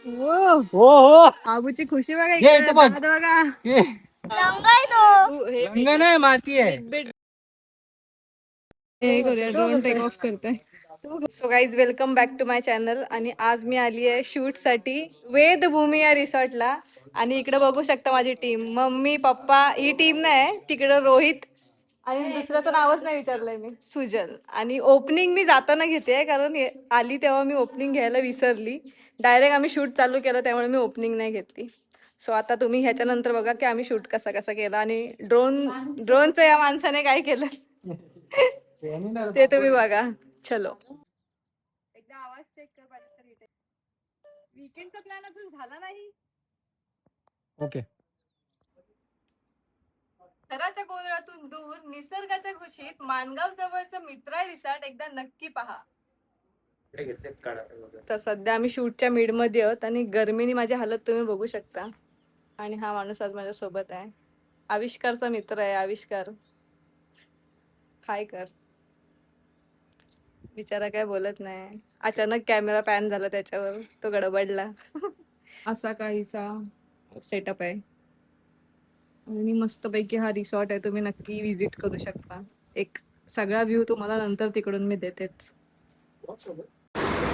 हो हो हो आबूची खुशी बघा ये इकडे इथं बघ. दाद बघा. ये रंग नाही माती आहे. हे करूया ड्रोन टेक ऑफ करतोय. So guys welcome back to my channel. आणि आज मी आली आहे शूटसाठी वेदभूमी या रिसॉर्टला. आणि इकडे बघू शकता माझी टीम, मम्मी पप्पा. ही टीम नाही, तिकडं रोहित आणि दुसऱ्याचं नावच नाही विचारलंय मी, सुजल. आणि ओपनिंग मी जाताना घेते कारण आली तेव्हा मी ओपनिंग घ्यायला विसरली. डायरेक्ट आम्ही शूट चालू केलं त्यामुळे मी ओपनिंग नाही घेतली. सो आता तुम्ही ह्याच्यानंतर बघा की आम्ही शूट कसा कसा केला आणि ड्रोनचं या माणसाने काय केलं ते तुम्ही बघा. चलो एकदा आवाज चेक कर पाहिजे. वीकेंडचा प्लॅन अजून झाला नाही. ओके. घराच्या गोंधळातून दूर निसर्गाच्या खुशीत माणगाव जवळचं मित्रा रिसॉर्ट एकदा नक्की पहा. तर सध्या आम्ही शूटच्या मिड मध्ये आहोत आणि गरमीने माझी हालत तुम्ही बघू शकता. आणि हा माणूस आज माझ्या सोबत आहे, आविष्कारचा मित्र आहे. आविष्कार हाय कर. बिचारा काय बोलत नाही, अचानक कॅमेरा पॅन झाला त्याच्यावर, तो गडबडला. असा काहीसा सेटअप आहे आणि मस्तपैकी हा रिसॉर्ट आहे, तुम्ही नक्की विजिट करू शकता. एक सगळा व्ह्यू तुम्हाला नंतर तिकडून मी देतेच.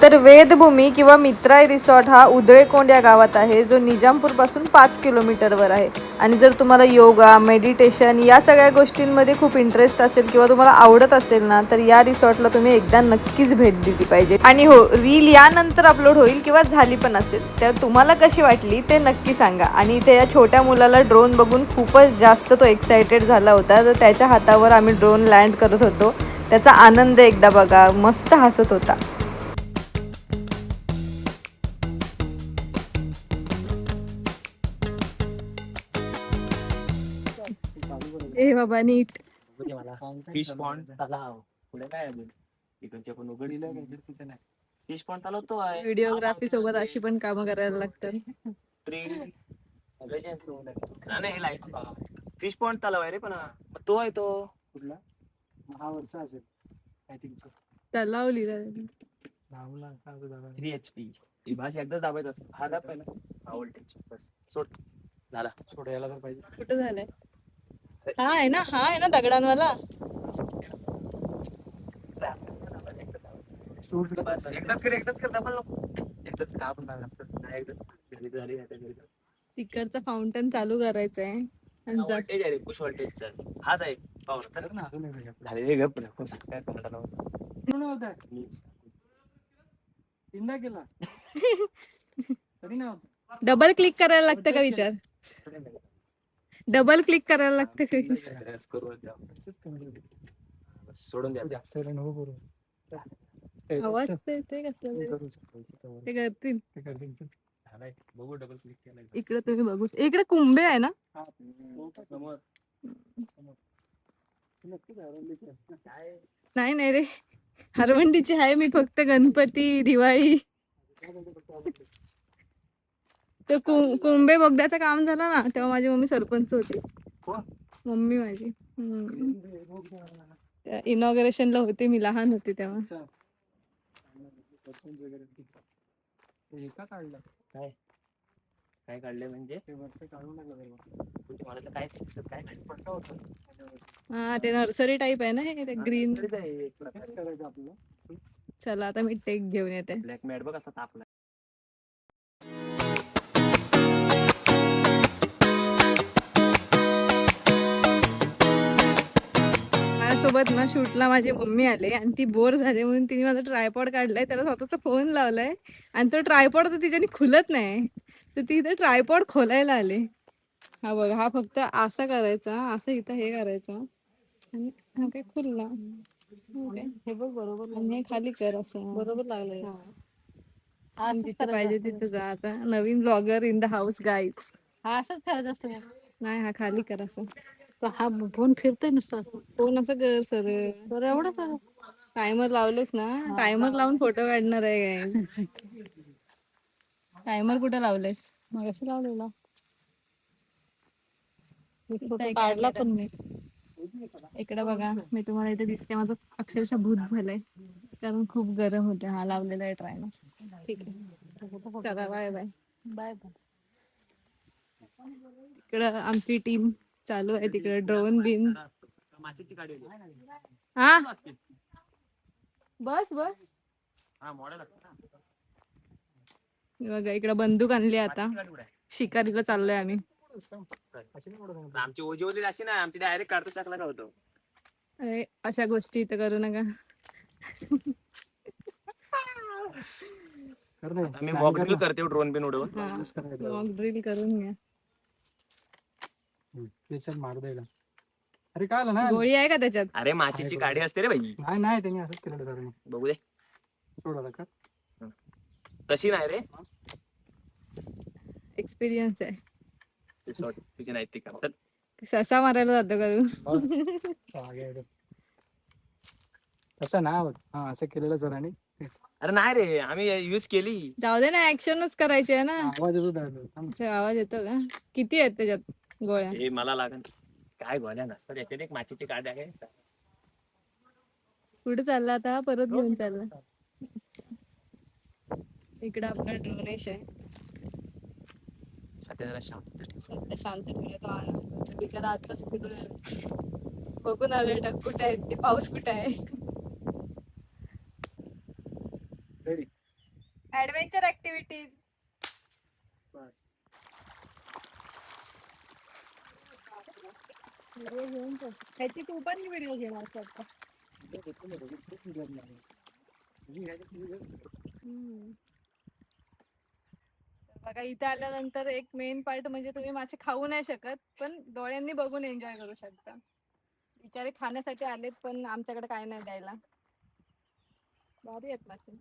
तर वेदभूमी किंवा मित्राई रिसॉर्ट हा उधळेकोंड या गावात आहे, जो निजामपूरपासून 5 किलोमीटरवर आहे. आणि जर तुम्हाला योगा, मेडिटेशन या सगळ्या गोष्टींमध्ये खूप इंटरेस्ट असेल किंवा तुम्हाला आवडत असेल ना, तर या रिसॉर्टला तुम्ही एकदा नक्कीच भेट दिली पाहिजे. आणि हो, रील यानंतर अपलोड होईल किंवा झाली पण असेल, तर तुम्हाला कशी वाटली ते नक्की सांगा. आणि त्या छोट्या मुलाला ड्रोन बघून खूपच जास्त तो एक्सायटेड झाला होता, तर त्याच्या हातावर आम्ही ड्रोन लँड करत होतो. त्याचा आनंद एकदा बघा, मस्त हसत होता. ए बाबा नीट. फिश पॉन्ड तलाव पुढे काय अजून इकडचे पण उघडीला तिथे नाही. फिश पॉन्ड तलाव तो आहे. व्हिडिओग्राफी सोबत अशी पण कामं करायला लागतात. ट्री नाही लाईट फिश पॉन्ड तलाव आहे रे. पण तो आहे तो कुठला महावरचा असेल आय थिंक सो. तलाव लिहिला 3 HP ही भाषा एकदाच दाबायचं असतं. हा दाब पहिला हा व्होल्टेज बस सोड झाला. सोड यायला तर पाहिजे. कुठं झालंय. हा आहे ना, हा आहे ना दगडांवाला. एकदाच कर डबल नको. एकदाच का आपण एकदाच झाली नाही. तिकडचं फाउंटन चालू करायचंय. आणि व्होल्टेज आहे रे, पुश व्होल्टेजचा हाच आहे पावर. तर ना अजून झाले गप काय करणार तीनदा केला तरी नाही होत. डबल क्लिक करायला लागतं का विचार. डबल क्लिक करायला लागतं का विचार. सोडून द्या जास्त नको करू. आवाज ते कसलं ते करतील. बघू डबल क्लिक केला. इकडे तुम्ही बघू, इकडे कुंभे आहे ना. नाही नाही रे, हरवंडीची आहे मी फक्त गणपती दिवाळी. तर कुंभे बोगद्याचं काम झालं ना, तेव्हा माझी मम्मी सरपंच होती. मम्मी माझी इनॉग्रेशनला होते, मी लहान होते तेव्हा. काय काय काढले म्हणजे मला काय काय पडलं होतं. हा ते नर्सरी टाईप आहे ना हे ग्रीन. चला आता मी टेक घेऊन येते. ब्लॅक मॅट बघ असा तापला. माझ्यासोबत ना शूटला माझी मम्मी आले आणि ती बोर झाली म्हणून तिने माझा ट्रायपॉड काढलाय, त्याला स्वतःचा फोन लावलाय. आणि तो ट्रायपॉड तर तिच्याने खुलत नाही, तर ती इथे ट्रायपॉड खोलायला आले. हा बघा, हा फक्त असा करायचा, असं इथं हे करायचं आणि हा काय खुलला. हे बघ बरोबर, आणि हे खाली कर असं बरोबर लागलंय. जिथं पाहिजे तिथं जा. आता नवीन blogger in the house guys. हा असंच ठेवायचं असतं. नाही हा खाली कर असं. हा फोन फिरतोय नुसतं, फोन असं कर सर. सर एवढं कर. टायमर लावलेस ना, टायमर लावून फोटो काढणार आहे गाईज. टायमर कुठे लावलेस. मग असं लावलेला फोटो काढला पण मी. इकडे बघा, मी तुम्हाला इथे दिसते, माझं अक्षरशः भूत झालंय कारण खूप गरम होते. हा लावलेला आहे ट्रायमर. ठीक आहे. चला बाय बाय. Bye bye. इकडं आमची टीम चालू आहे, तिकडे ड्रोन बिन. माचीची गाडी आली. हा बस बस. हा मॉडेल असतं ना. बघा इकडे बंदूक आणली आता. माचीची गाडी कुठे आहे? शिकारीला चाललोय आम्ही. आमची ओजीवली अशी ना, आमची डायरेक्ट काढतो टाकला का होतो. अरे अशा गोष्टी इथं करू नका. मी मॉक ड्रिल करते ड्रोन बिन उडवून. मॉक ड्रिल करून घ्या. मार द्यायला. अरे काय आलं ना, गोळी आहे का त्याच्यात? अरे माचीची गाडी असते रे भाई. नाही नाही त्यांनी असंच केलं सर. बघू दे. सोडा का तशी नाही रे. एक्सपिरियन्स आहे. तुझी नाही ती करतात. ससा मारायला जातो करू. तसं ना हा असं केलेलं सरांनी. अरे नाही रे, आम्ही यूज केली. जाऊ दे ना, ऍक्शनच करायची आहे ना. आवाज येतो अच्छा, आवाज येतो का? किती आहेत त्याच्यात गोळ्या? हे मला लागन काय गोळ्या नसतात याच्यात. एक माचीची गाडी आहे. कुठे चालला आता? परत घेऊन चालला. इकडे आपला ड्रोनेश आहे. सध्या जरा शांत. सध्या शांत ठेवण्याचा आनंद. बिचारा आताच फिरून बघून आले ढग कुठे आहेत ते, पाऊस कुठे आहे. Adventure activities. ह्याची तू पण व्हिडिओ घेणार का? बघा इथे आल्यानंतर एक मेन पार्ट म्हणजे तुम्ही मासे खाऊ नाही शकत, पण डोळ्यांनी बघून एन्जॉय करू शकता. बिचारे खाण्यासाठी आलेत, पण आमच्याकडे काय नाही द्यायला. भारी आहेत मासे.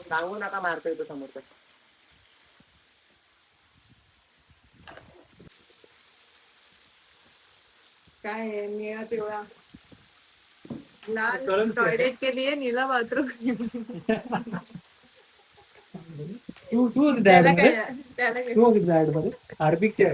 सांगू नका मारतो येतो समोर. काय आहे निळा पिवळा लाल टॉयलेट के लिए नीला बाथरूम. त्याला काय हार्पिकचे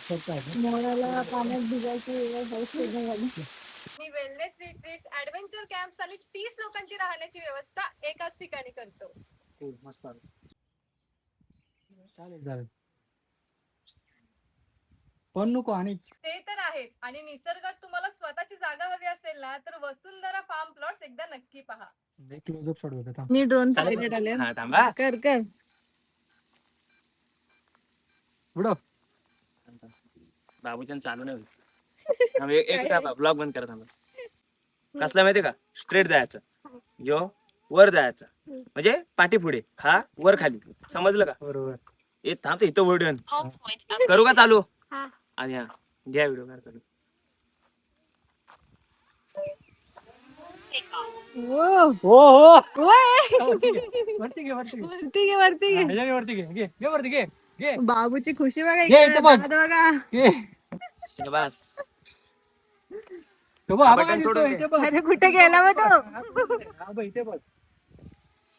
मोराला पाण्यात भिजायची मी वेलनेस रिट्रीट्स, ऍडव्हेंचर कॅम्प्स आणि 30 लोकांची राहण्याची व्यवस्था एकाच ठिकाणी करतो. मस्त चालेल चालेल. पण नको आणिच ते तर आहेच. आणि निसर्गात तुम्हाला स्वतःची जागा हवी असेल ना, तर वसुंधरा फार्म प्लॉट्स एकदा नक्की पहा. क्लोजअप सोडवत मी ड्रोन चालेल. आले. हा थांबा. कर कर. उडव. बाबूचंद चालू नाही होईल. एक ब्लॉग बंद करा थांबा. कसला माहितीये का? स्ट्रेट जायचं, यो वर जायचं, म्हणजे पाठी पुढे, हा वर खाली. समजलं का? बरोबर. हे थांबतो इथं व्हिडिओ करू का चालू? आणि हा घ्या व्हिडिओ करू. हो हो वरती वरती घे वरती घे घे, वरती घे. ह्याच्या वरती घे घे घे वरती घे घे बाबूची खुशी बघा घे, इथं बघ. बघा. घे. बस. तो बघ, हा बघ, बटन दिसतोय, सोडून इथे बघ. अरे कुठे गेला मग तो? हा बघ, इथे बघ.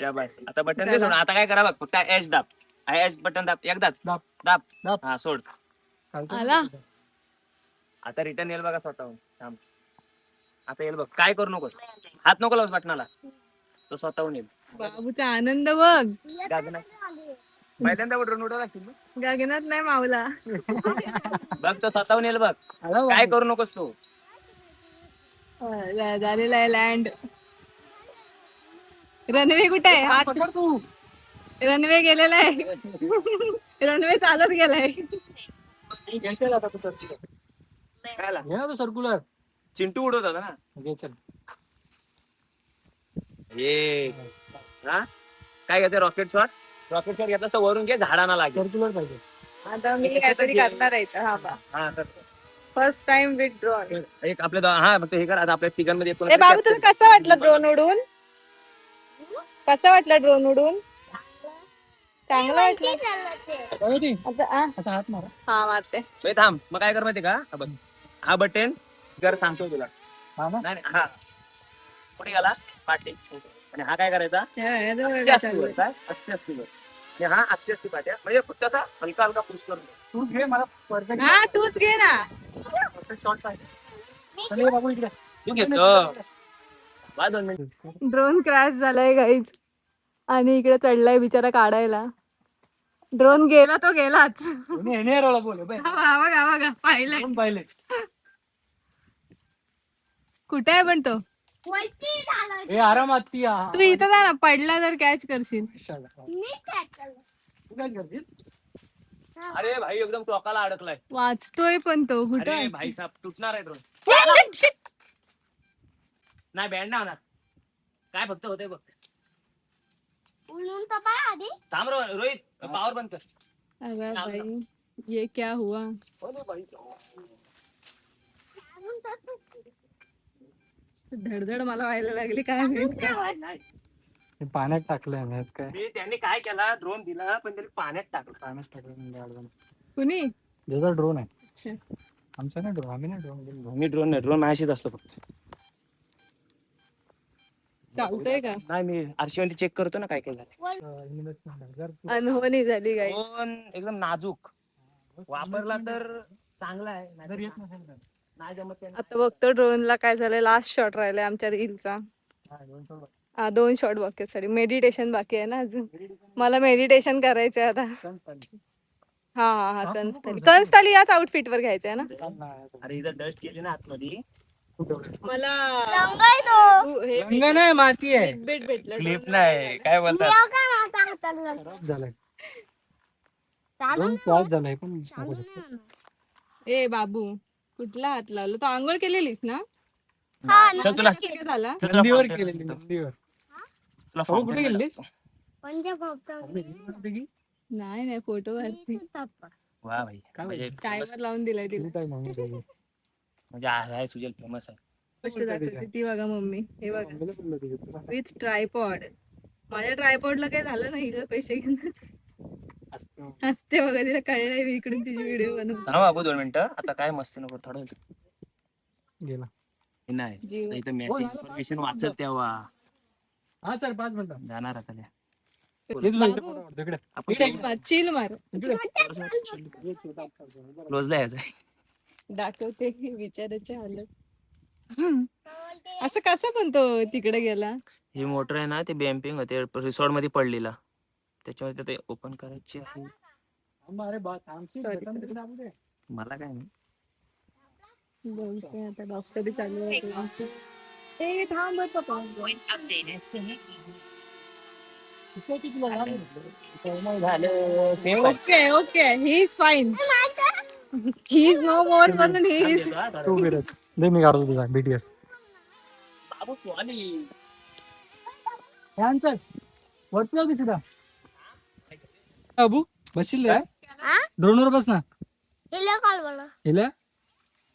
शाबास. आता बटन दे सोड. आता काय करा बघ, फक्त एच दाब. एच बटन दाब एकदा. दाब. दाब. दाब. हा सोड. चालतंय. आला. आता रिटर्न येईल बघा स्वतःहून. थांब. आता येईल बघ. काय करू नकोस. हात नको लावूस बटनाला. तो स्वतःहून येईल. बाबूचा आनंद बघ. गागनात. पहिल्यांदा ड्रोन उडवला असेल ना? गगनात नाही मावला. बघ तो स्वतःहून येईल बघ. आला बघ. काय करू नकोस तू. झालेला आहे लँड. रनवे कुठे आहे? हात पकड तू. रनवे गेलेला आहे. रनवे चालत गेलाय. घ्यायचं आता तू तर. काय आला? घे ना तू सर्क्युलर. चिंटू उडवत होता ना. घे चल. ये हा काय घेते? Rocket shot. रॉकेट शॉट घेतला तर वरून घे, झाडांना लागेल. सर्क्युलर पाहिजे. आता मी काहीतरी करणार आहे इथं. हा बा हा तर फर्स्ट टाइम विथ ड्रोन. एक आपल्या हा फक्त हे कर. आता आपल्या तिघांमध्ये एक ए बाबू तुला कसं वाटलं ड्रोन उडून? कसा वाटला ड्रोन उडून? चांगला वाटला. होती. आता आता हात मारा. हा मारते. ए, थांब मग काय कर माहिती का हा बघ. हा बटन जर सांगतो तुला. हा ना? नाही हा कुठे गेला पाठी आणि हा काय करायचा हे बघ अस्सी काय अस्सी चाललंय. वर, काय 80-80 वर. आणि हा 80-80 पाट्या म्हणजे फक्त असा हलका हलका पुश करून तू घे मला परफेक्ट. हा तूच घे ना. शॉर्ट पाहिजे. चल बाबू इकडे. तू घेतो बा 2 मिनिट. ड्रोन क्रॅश झालाय गाईज आणि इकडे चढलाय बिचारा काढायला. ड्रोन गेला तो गेलाच. कोणी येणे रोला बोल बाय. बघा पाहिलंय. कोण पाहिले? कुठे आहे पण तो? ए आरामात ती तू इथं जा ना, पडला तर कॅच करशील. तू काय करशील? अरे भाई एकदम टोकाला अडकलाय. वाचतोय पण तो कुठे अरे भाई साहब तुटणार आहे ड्रोन. नाही बँड नाही होणार. काय फक्त होते बघ. थांब रोहित पॉवर बंद कर. अरे भाई ये क्या हुआ? अरे भाई धडधड मला व्हायला लागली काय माहिती. हे पाण्यात टाकलंय मी काय. मी त्यांनी काय केला ड्रोन दिला पण त्यांनी पाण्यात टाकलं. पाण्यात टाकलं म्हणजे अडवण. कुणी? ज्याचा ड्रोन आहे. अच्छा. आमचा नाही ड्रोन. आम्ही नाही ड्रोन. मी ड्रोन नाही ड्रोन माझ्याशीच असतो फक्त. चालतोय का? नाही मी आरशीवरती चेक करतो ना काय काय झालं. इन्व्हेस्टमेंट अनहोनी झाली गाई. ड्रोन एकदम नाजूक वापरला तर चांगला आहे जर नाहीतर येत नसेल तर. नाही जमत त्यांना. आता बघतो ड्रोनला काय झालंय. लास्ट शॉट राहिलाय आमच्या रीलचा. हा, दोन सोड. 2 शॉट बाकी सॉरी मेडिटेशन बाकी आहे ना अजून. मला मेडिटेशन करायचंय आता. हा कंस्थाली याच आउटफिट वर घ्यायचंय ना. अरे इथं डस्ट गेली ना आतमध्ये. मला हे रंग नाही माती आहे. भेट भेटलं. क्लिप नाही काय बोलतात. खराब झालाय. दोन क्रॉस झालाय पण नको शकतोस. ए बाबू कुठला हात लावला? तो आंघोळ केलेलीस ना? चल तुला काय झाला? चल तुला नंदीवर फोन केलेली करतो. नंदीवर. तुला अहो, फोन कुठे करतो. गेलीस? नाही फोटो वरती वा भाई काय म्हणजे टायमर लावून दिलाय तिला. तू काय म्हणून राहिली? म्हणजे आहे सुजल फेमस आहे. कशी दाखवते ती बघा मम्मी. हे बघा आंबेला पडलं होतं तुला. With tripod. माझ्या ट्रायपॉडला काय झालं नाही का पैसे घेऊन असतं. असते बघा तिला कळलंय मी इकडून तिची व्हिडिओ बनवून. थांब बाबू 2 मिनिटं आता काय मस्ती नको थोडं गेला. नाही जीव. नाही तर मेसेज इन्फॉर्मेशन वाचल तेव्हा हा सर 5 मिनिटं. जाणार आता त्या. हे तुझा इकडे फोटो काढतो, इकडे. आपण चिल मार इकडे. क्लोजला यायचं. दाखवते विचारायचे हालत. असं कसं पण तो तिकडे गेला? ही मोटर आहे ना ते बॅम्पिंग होते रिसॉर्ट मध्ये पडलेला त्याच्यावर ते ओपन करायची आहे. अरे बा आमची Sorry, बटन sorry. तिकडे दाबू दे. मला काय नाही बोलते आता डॉक्टरी चालू आहे. ए थांब पप्पा. इथे किती लोक आले? झालं same okay okay he is fine. He is no more म्हणून ही इज. तू विरत दे मी काढतो तुझा बीटीएस. बाबू स्वाली आन्सर वरती जाऊ सीधा. बाबू बसशील रे ड्रोन वर बस ना. हिला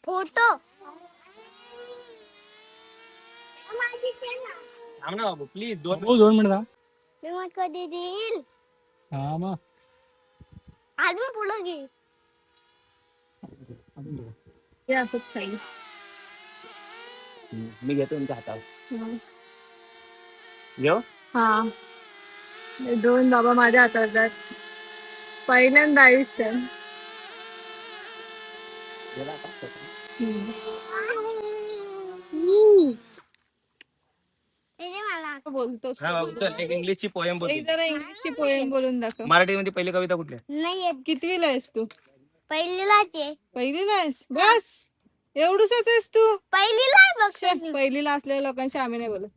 फोटो थांब ना बाबू प्लीज 2 हो 2 मिनिट थांब. मी मग कधी देईल हा मग अजून पुढे घे हे असंच खाईल. मी घेतो तुमच्या हातावर घेऊ. हा दोन बाबा माझ्या हातात आहेत. पहिल्यांदा आयुष्य. ते दे मला बोलतोस हा बाबू चल एक इंग्लिशची पोएम बोल. एक जरा इंग्लिशची पोएम बोलून दाखव. मराठीमध्ये पहिली कविता कुठली आहे? नाही येत कितवीला आहेस तू? पहिलीलाच आहे पहिलीला आहेस बस एवढूसच आहेस तू? पहिलीला आहे बघ शे, पहिलीला असलेल्या लोकांशी आम्ही नाही बोलत.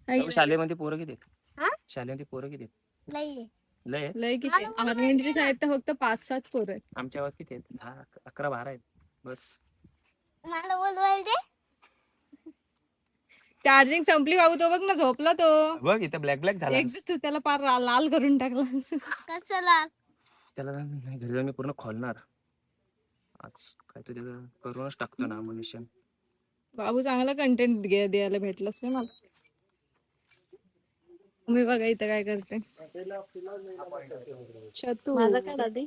हाय की बाबू, शाळेमध्ये पोरं किती आहेत? हा? शाळेमध्ये पोरं किती आहेत? नाही लय आहेत? लय किती आर्मीच्या शाळेत तर फक्त 5-6 पोरं आहेत. आमच्या गावात किती आहेत? 10 11 12 आहेत बस. मला बोलवायला दे चार्जिंग संपली बाबू तो बघ ना झोपला तो. बघ इथं ब्लॅक ब्लॅक झाला. एक तू त्याला पार लाल करून टाकला. कसला त्याला घरी जाऊन मी पूर्ण खोलणार आज काय तरी करूनच टाकतो ना मनुष्य. बाबू चांगला कंटेंट द्यायला भेटलास नाही मला. मी बघा इथं काय करते. चतू माझं काय दादी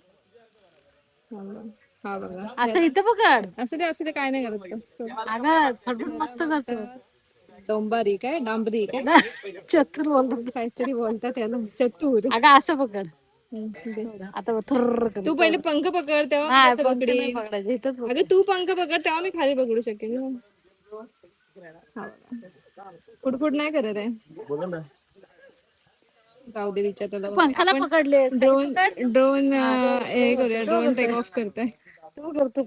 हा बघा असं इथं पकड. असू दे काय नाही करत तो. अगं फडफड मस्त करतो. डोंबारी काय डांबरी काय चतुर बोलतो. काहीतरी बोलतात याला चतुर. अगं असं पकड. दे. आता थुर्र करतो. तू पहिले पंख पकड तेव्हा मी नाही असं पंख पकडेन. नाही पकडायचं इथंच पकड. अगं तू पंख पकड तेव्हा मी खाली पकडू शकेन. हा बघा. फुटफुट नाही करत आहे. बोला ना. जाऊ दे विचार तुला. पंखाला पकडले. ड्रोन हे करूया. ड्रोन टेक ऑफ करतोय. तू करतो.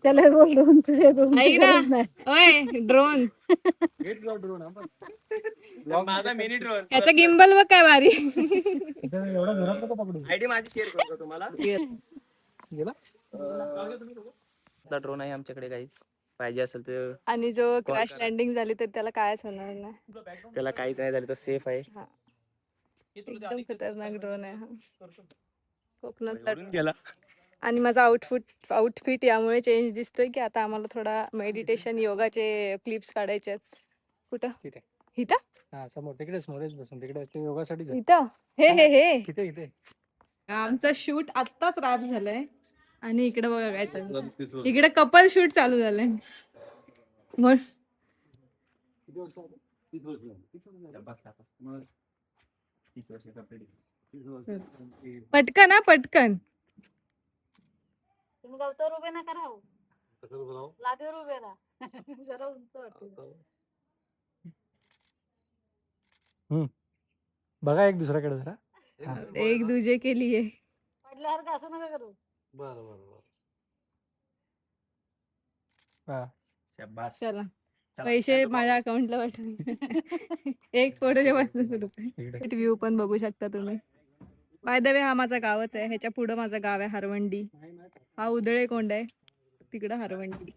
त्याला बोल ड्रोन तुझे ड्रोन ऐक ना ओय ड्रोन. माझा मिनी ड्रोन याचा गिम्बल बघ काय भारी. एवढा घरात नको पकडू. आयडी माझी शेअर करतो तुम्हाला. गेला ड्रोन आहे आमच्याकडे काहीच पाहिजे असेल तर. आणि जो क्रॅश लँडिंग झाली तर त्याला कायच होणार नाही. त्याला काहीच नाही झालं तो सेफ आहे. एकदम खतरनाक ड्रोन आहे हा. कोकणातला उडून गेला. आणि माझा आउटफिट यामुळे चेंज दिसतोय की आता आम्हाला थोडा मेडिटेशन योगाचे क्लिप्स काढायचे आहेत. कुठं तिथे. इथं हा समोर तिकडे समोरच बसून तिकडे ते योगासाठी इथं हे इथे इथे आमचा शूट आत्ताच रॅप झालाय आणि इकडे बघा काय चालू. इकडे कपल शूट चालू झालंय. मस्त पटकन हा पटकन. तुम्ही गवतावर उभे नका राहू. लादीवर उभे राहा. जरा उंच वाटतं. बघा एक दुसऱ्याकडे जरा. एक दुजे के लिए. पडल्यासारखं असं नका करू. हा. शाबास. चला पैसे माझ्या अकाउंटला पाठवून. एक फोटोचे 50 रुपये. इकडे. व्ह्यू पण बघू शकता तुम्ही. बाय द वे हा माझा गावच आहे. ह्याच्या पुढं माझं गाव आहे हरवंडी. हा उदळे कोंड आहे तिकडं हरवंडी.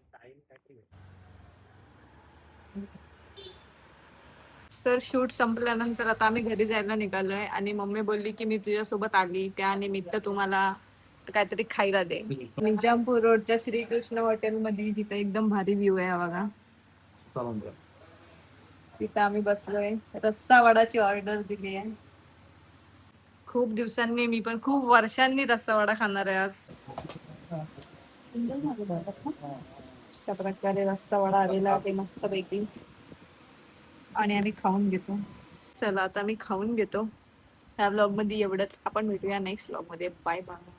तर शूट संपल्यानंतर आता आम्ही घरी जायला निघालोय आणि मम्मी बोलली की मी तुझ्यासोबत आली त्यानिमित्त तुम्हाला काहीतरी खायला दे. निजामपूर रोडच्या श्रीकृष्ण हॉटेल मध्ये जिथे एकदम भारी व्ह्यू आहे बघा. तिथं आम्ही बसलोय. रस्सा वडाची ऑर्डर दिली आहे. खूप दिवसांनी मी पण खूप वर्षांनी रस्सा वडा खाणार आहे आज. अशा प्रकारे रस्सा वडा आलेला आहे मस्त पैकी आणि आम्ही खाऊन घेतो. चला आता मी खाऊन घेतो. ह्या व्लॉग मध्ये एवढंच. आपण भेटूया नेक्स्ट व्लॉग मध्ये. Bye bye.